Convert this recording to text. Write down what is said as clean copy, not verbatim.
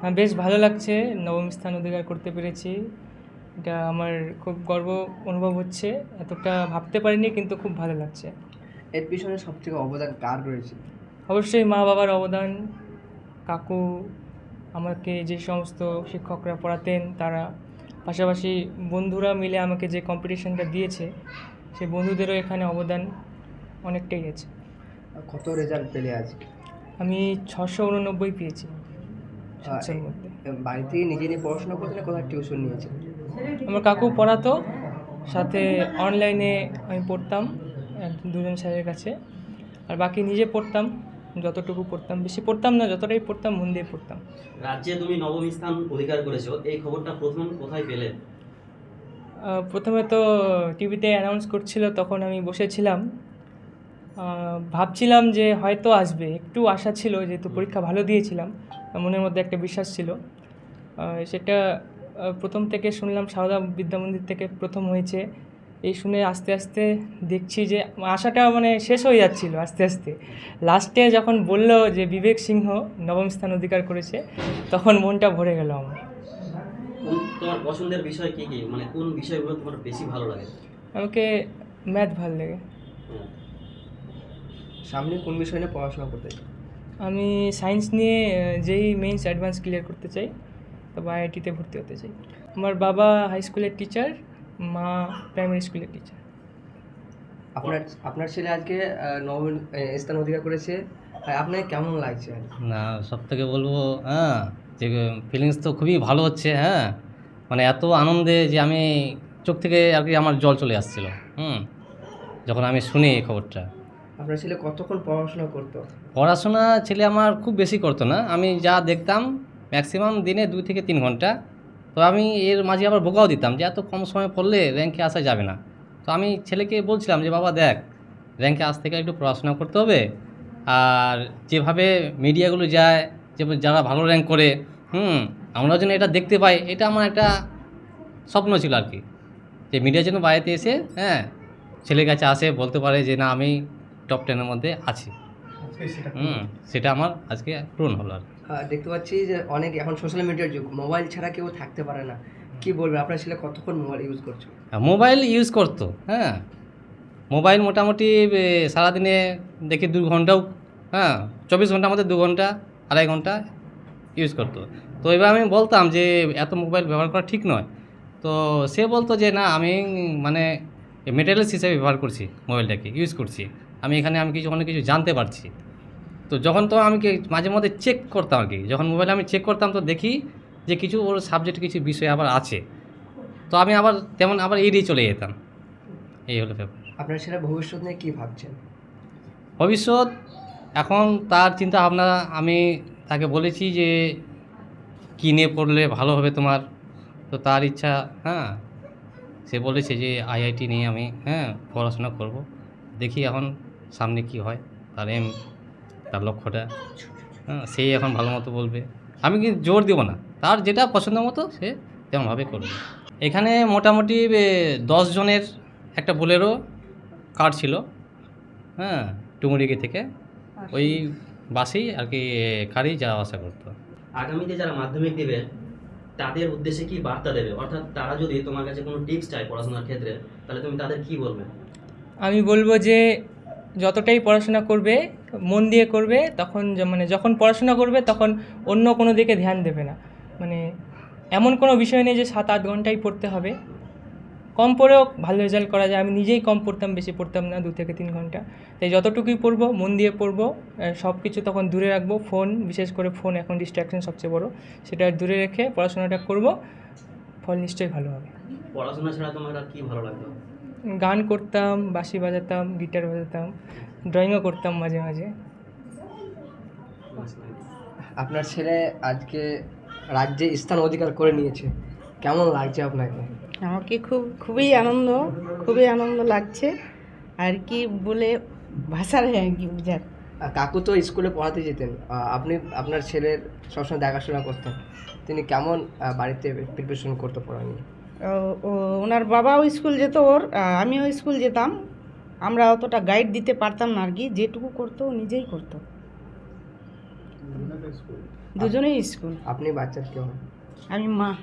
বেশ ভালো লাগছে, নবম স্থান অধিকার করতে পেরেছি। এটা আমার খুব গর্ব অনুভব হচ্ছে। এতটা ভাবতে পারিনি, কিন্তু খুব ভালো লাগছে। এর পিছনে সবথেকে অবদান কার রয়েছে? অবশ্যই মা-বাবার অবদান, কাকু, আমাকে যে সমস্ত শিক্ষকরা পড়াতেন তারা, পাশাপাশি বন্ধুরা মিলে আমাকে যে কম্পিটিশনটা দিয়েছে, সেই বন্ধুদেরও এখানে অবদান অনেকটাই আছে। কত রেজাল্ট পেলে আজকে? আমি 689 পেয়েছি আহ, 700-র মধ্যে। বাড়ি থেকে নিজে নিয়ে পড়াশোনা করতে না কোথাও টিউশন নিয়েছে? আমার কাকু পড়াতো, সাথে অনলাইনে আমি পড়তাম দুজন স্যারের কাছে। আর বাকি নিজে পড়তাম, যতটুকু পড়তাম, বেশি পড়তাম না, যতটাই পড়তাম মন দিয়ে পড়তাম। রাজ্যে তুমি নবম স্থান অধিকার করেছো, এই খবরটা প্রথম কোথায় পেলে? প্রথমে তো টিভিতে অ্যানাউন্স করছিল, তখন আমি বসেছিলাম। ভাবছিলাম যে হয়তো আসবে, একটু আশা ছিল, যেহেতু পরীক্ষা ভালো দিয়েছিলাম, মনের মধ্যে একটা বিশ্বাস ছিল। সেটা প্রথম থেকে শুনলাম সারদা বিদ্যা মন্দির থেকে প্রথম হয়েছে, এই শুনে আস্তে আস্তে দেখছি যে আশাটা মানে শেষ হয়ে যাচ্ছিল আস্তে আস্তে। লাস্টে যখন বলল যে বিবেক সিংহ নবম স্থান অধিকার করেছে, তখন মনটা ভরে গেল আমার। তোমার পছন্দের বিষয় কি কি, মানে কোন বিষয়গুলো তোমার বেশি ভালো লাগে? আমাকে ম্যাথ ভালো লাগে। হ্যাঁ। সামনে কোন বিষয় নিয়ে পড়াশোনা করতে চাও? আমি সায়েন্স নিয়ে যেই মেইনস অ্যাডভান্স ক্লিয়ার করতে চাই, তারপর আইআইটিতে ভর্তি হতে চাই। আমার বাবা হাই স্কুলের টিচার, মা প্রাইমারি স্কুলের টিচার। আপনার আপনার ছেলে আজকে নবম স্থান অধিকার করেছে, আপনার কেমন লাগছে? না, সব থেকে বলবো, হ্যাঁ, যে ফিলিংস তো খুবই ভালো হচ্ছে। হ্যাঁ, মানে এত আনন্দে যে আমি চোখ থেকে আর কি আমার জল চলে আসছিল যখন আমি শুনি এই খবরটা। আপনার ছেলে কতক্ষণ পড়াশোনা করতো? পড়াশোনা ছেলে আমার খুব বেশি করতো না, আমি যা দেখতাম ম্যাক্সিমাম দিনে 2 থেকে 3 ঘন্টা। তো আমি এর মাঝে আবার বোকাও দিতাম যে এত কম সময় পড়লে র্যাঙ্কে আসা যাবে না। তো আমি ছেলেকে বলছিলাম যে বাবা দেখ, র্যাঙ্কে আসতে গেলে একটু পড়াশোনা করতে হবে। আর যেভাবে মিডিয়াগুলো যায়, যে যারা ভালো র্যাঙ্ক করে, আমরা যেন এটা দেখতে পাই, এটা আমার একটা স্বপ্ন ছিল আর কি, যে মিডিয়া যেন বাড়িতে এসে, হ্যাঁ, ছেলের কাছে আসে বলতে পারে যে না আমি টপ 10-এর মধ্যে আছি। সেটা আমার আজকে পূরণ হলো আর কি। দেখতে পাচ্ছি যে অনেক এখন সোশ্যাল মিডিয়ার যুগ, মোবাইল ছাড়া কেউ থাকতে পারে না। কি বলবে, আপনার ছেলে কতক্ষণ মোবাইল ইউজ করছো? মোবাইল ইউজ করতো, হ্যাঁ, মোবাইল মোটামুটি সারাদিনে দেখি 2 ঘন্টাও, হ্যাঁ, 24 ঘন্টার মধ্যে 2 ঘন্টা, 2.5 ঘন্টা ইউজ করতো। তো এবার আমি বলতাম যে এত মোবাইল ব্যবহার করা ঠিক নয়। তো সে বলতো যে না আমি মানে মেটেরিয়ালস হিসেবে ব্যবহার করছি, মোবাইলটাকে ইউজ করছি, আমি কিছু অনেক কিছু জানতে পারছি। তো যখন তো আমি মাঝে মধ্যে চেক করতাম আর কি, যখন মোবাইলে আমি চেক করতাম তো দেখি যে কিছু ওর সাবজেক্ট কিছু বিষয় আবার আছে। তো আমি আবার তেমন আবার এড়িয়ে চলে যেতাম। এই হলো ব্যাপার। আপনার ছেলে ভবিষ্যৎ নিয়ে কী ভাবছেন? ভবিষ্যৎ এখন তার চিন্তা ভাবনা, আমি তাকে বলেছি যে কী নিয়ে পড়লে ভালো হবে তোমার। তো তার ইচ্ছা, হ্যাঁ, সে বলেছে যে আইআইটি নিয়ে আমি, হ্যাঁ, পড়াশোনা করব। দেখি এখন সামনে কি হয়, তার তার লক্ষ্যটা, হ্যাঁ, সেই এখন ভালো মতো বলবে। আমি কিন্তু জোর দেবো না, তার যেটা পছন্দ মতো সে তেমনভাবে করবে। এখানে মোটামুটি 10 জনের একটা বোলেরো কার ছিল, হ্যাঁ, টুমুরিকি থেকে। ওই বাসেই আর কি কারেই যাওয়া আসা করতো। আগামীতে যারা মাধ্যমিক দেবে তাদের উদ্দেশ্যে কি বার্তা দেবে, অর্থাৎ তারা যদি তোমার কাছে কোনো টিপস চায় পড়াশোনার ক্ষেত্রে, তাহলে তুমি তাদের কি বলবে? আমি বলবো যে যতটাই পড়াশোনা করবে, মন দিয়ে করবে, তখন মানে যখন পড়াশোনা করবে তখন অন্য কোনো দিকে ধ্যান দেবে না। মানে এমন কোনো বিষয় নেই যে 7-8 ঘন্টাই পড়তে হবে, কম পড়েও ভালো রেজাল্ট করা যায়। আমি নিজেই কম পড়তাম, বেশি পড়তাম না, 2 থেকে 3 ঘন্টা। তাই যতটুকুই পড়বো মন দিয়ে পড়বো, সব কিছু তখন দূরে রাখবো। ফোন, বিশেষ করে ফোন এখন ডিস্ট্র্যাকশন সবচেয়ে বড়, সেটা দূরে রেখে পড়াশোনাটা করবো, ফল নিশ্চয়ই ভালো হবে। পড়াশোনা ছাড়া তোমার আর কি ভালো লাগতো? গান করতাম, বাঁশি বাজাতাম, গিটার বাজাতাম, ড্রয়িংও করতাম মাঝে মাঝে। আপনার ছেলে আজকে রাজ্যে স্থান অধিকার করে নিয়েছে, কেমন লাগছে আপনাকে? আমাকে খুবই আনন্দ লাগছে আর কি বলে ভাষা নেই আর কি বুঝার। কাকু তো স্কুলে পড়াতে যেতেন, আপনি আপনার ছেলের সবসময় দেখাশোনা করতেন, তিনি কেমন বাড়িতে প্রিপারেশন করতে পড়া নিয়ে? ওনার বাবাও স্কুল যেত, আমিও স্কুল যেতাম। আমরা অতটা গাইড দিতে পারতাম না আর কি, যেটুকু করতো ও নিজেই করতো। দুজনেই স্কুল। আপনি বাচ্চার কেউ? আমি মা।